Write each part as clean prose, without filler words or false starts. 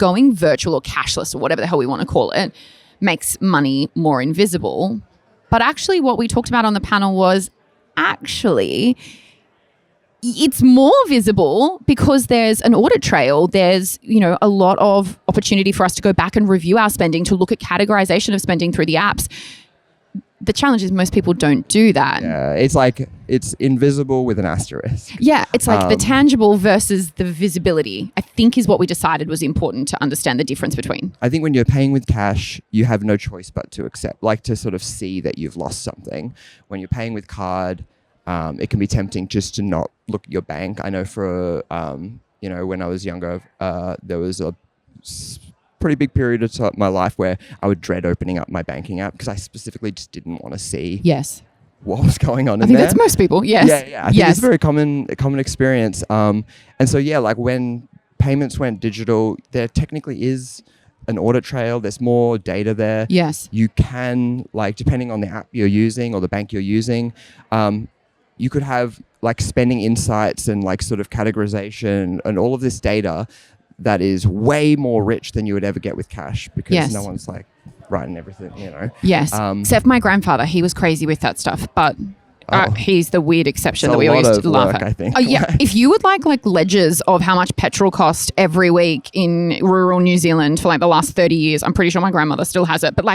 going virtual or cashless or whatever the hell we want to call it makes money more invisible. But actually what we talked about on the panel was actually it's more visible because there's an audit trail. There's, a lot of opportunity for us to go back and review our spending, to look at categorization of spending through the apps. The challenge is most people don't do that. Yeah, it's like it's invisible with an asterisk. Yeah, it's like the tangible versus the visibility, I think, is what we decided was important to understand the difference between. I think when you're paying with cash, you have no choice but to accept, like to sort of see that you've lost something. When you're paying with card, it can be tempting just to not look at your bank. I know for, when I was younger, there was a pretty big period of my life where I would dread opening up my banking app because I specifically just didn't want to see what was going on in there. I think that's most people, yes. Yeah. I think it's a very common experience. And so, like when payments went digital, there technically is an audit trail. There's more data there. Yes. You can, depending on the app you're using or the bank you're using, you could have spending insights and sort of categorization and all of this data that is way more rich than you would ever get with cash because no one's writing everything, Yes. Except my grandfather, he was crazy with that stuff, but he's the weird exception that we always laugh at. I think. Oh, yeah. If you would like ledgers of how much petrol cost every week in rural New Zealand for the last 30 years, I'm pretty sure my grandmother still has it, but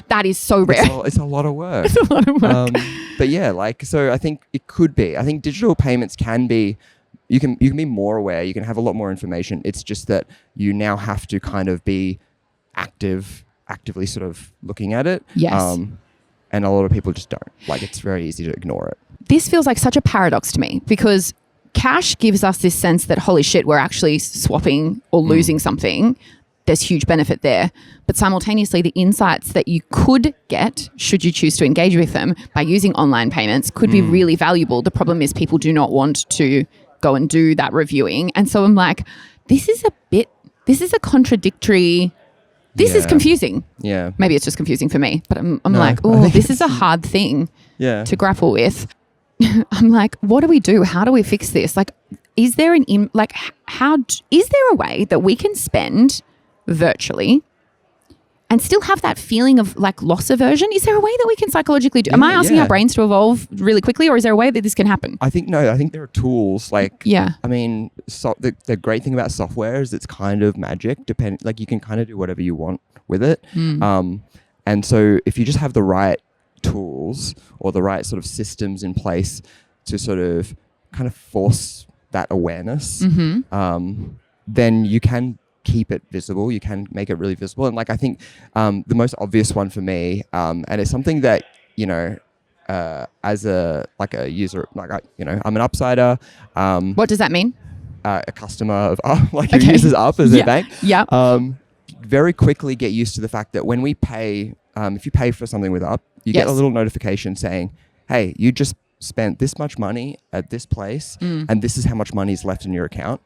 that is so rare. It's a lot of work. It's a lot of work. But yeah, so I think it could be. I think digital payments can be. You can be more aware. You can have a lot more information. It's just that you now have to kind of be actively sort of looking at it. Yes. And a lot of people just don't. It's very easy to ignore it. This feels like such a paradox to me because cash gives us this sense that, holy shit, we're actually swapping or losing something. There's huge benefit there. But simultaneously, the insights that you could get, should you choose to engage with them by using online payments, could be really valuable. The problem is people do not want to go and do that reviewing. And so I'm like, this is a contradictory, this is confusing. Yeah. Maybe it's just confusing for me, but I'm this is a hard thing to grapple with. I'm like, what do we do? How do we fix this? Is there is there a way that we can spend virtually and still have that feeling of loss aversion? Is there a way that we can psychologically do? Am I asking our brains to evolve really quickly, or is there a way that this can happen? I think there are tools the great thing about software is it's kind of magic. You can kind of do whatever you want with it. And so if you just have the right tools or the right sort of systems in place to sort of kind of force that awareness, then you can keep it visible. You can make it really visible. And I think the most obvious one for me, and it's something that, as a user, I'm an upsider. What does that mean? A customer of who uses Up as their bank. Yeah. Very quickly get used to the fact that when we pay, if you pay for something with Up, you get a little notification saying, hey, you just spent this much money at this place and this is how much money is left in your account.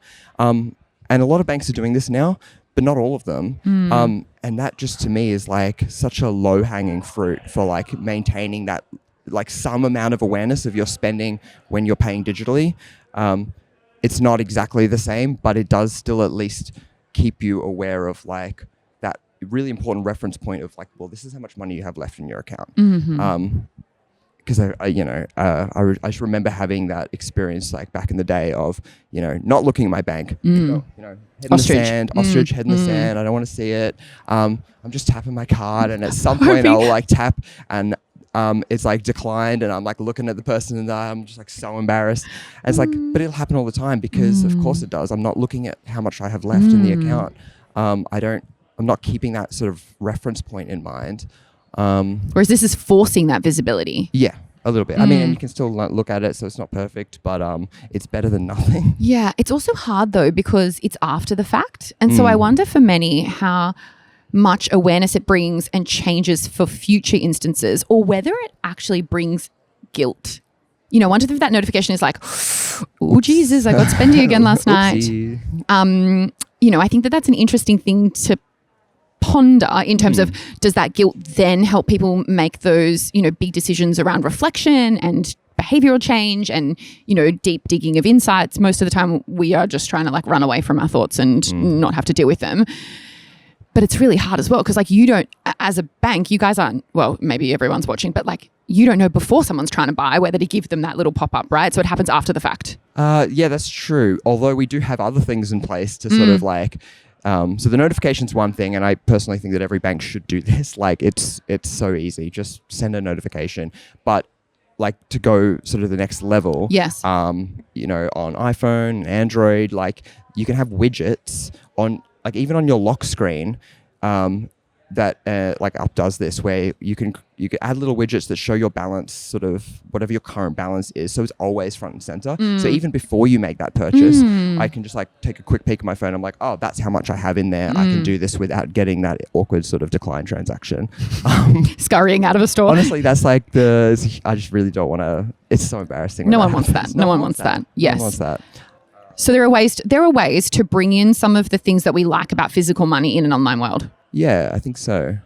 And a lot of banks are doing this now, but not all of them. And that just to me is such a low-hanging fruit for maintaining that some amount of awareness of your spending when you're paying digitally. It's not exactly the same, but it does still at least keep you aware of that really important reference point of this is how much money you have left in your account. Because I just remember having that experience back in the day of not looking at my bank, head in the sand, ostrich, head in the sand. I don't want to see it. I'm just tapping my card, and at some point I'll tap, and it's declined, and I'm looking at the person, and I'm just so embarrassed. And it's but it'll happen all the time because of course it does. I'm not looking at how much I have left in the account. I'm not keeping that sort of reference point in mind. Whereas this is forcing that visibility. Yeah, a little bit. I mean, and you can still look at it, so it's not perfect, but it's better than nothing. Yeah, it's also hard though because it's after the fact. And so I wonder for many how much awareness it brings and changes for future instances, or whether it actually brings guilt. Wonder if that notification is oh, Jesus, I got spendy again last night. I think that's an interesting thing to ponder in terms of, does that guilt then help people make those, big decisions around reflection and behavioral change and, deep digging of insights. Most of the time we are just trying to like run away from our thoughts and not have to deal with them. But it's really hard as well because like you don't, as a bank, you guys aren't, well, maybe everyone's watching, but like you don't know before someone's trying to buy whether to give them that little pop-up, right? So it happens after the fact. Yeah, that's true. Although we do have other things in place to sort of like, so the notification's one thing, and I personally think that every bank should do this. Like it's so easy. Just send a notification. But like to go sort of the next level, yes. On iPhone, Android, like you can have widgets on, like even on your lock screen, that like Up does this, where you can add little widgets that show your balance, sort of whatever your current balance is, so it's always front and center. So even before you make that purchase, I can just like take a quick peek at my phone. I'm like, oh, that's how much I have in there. I can do this without getting that awkward sort of decline transaction. Scurrying out of a store. Honestly, that's like I just really don't want to. It's so embarrassing. No one wants that. No one wants that. Yes. No one wants that. So there are ways to bring in some of the things that we like about physical money in an online world. Yeah, I think so.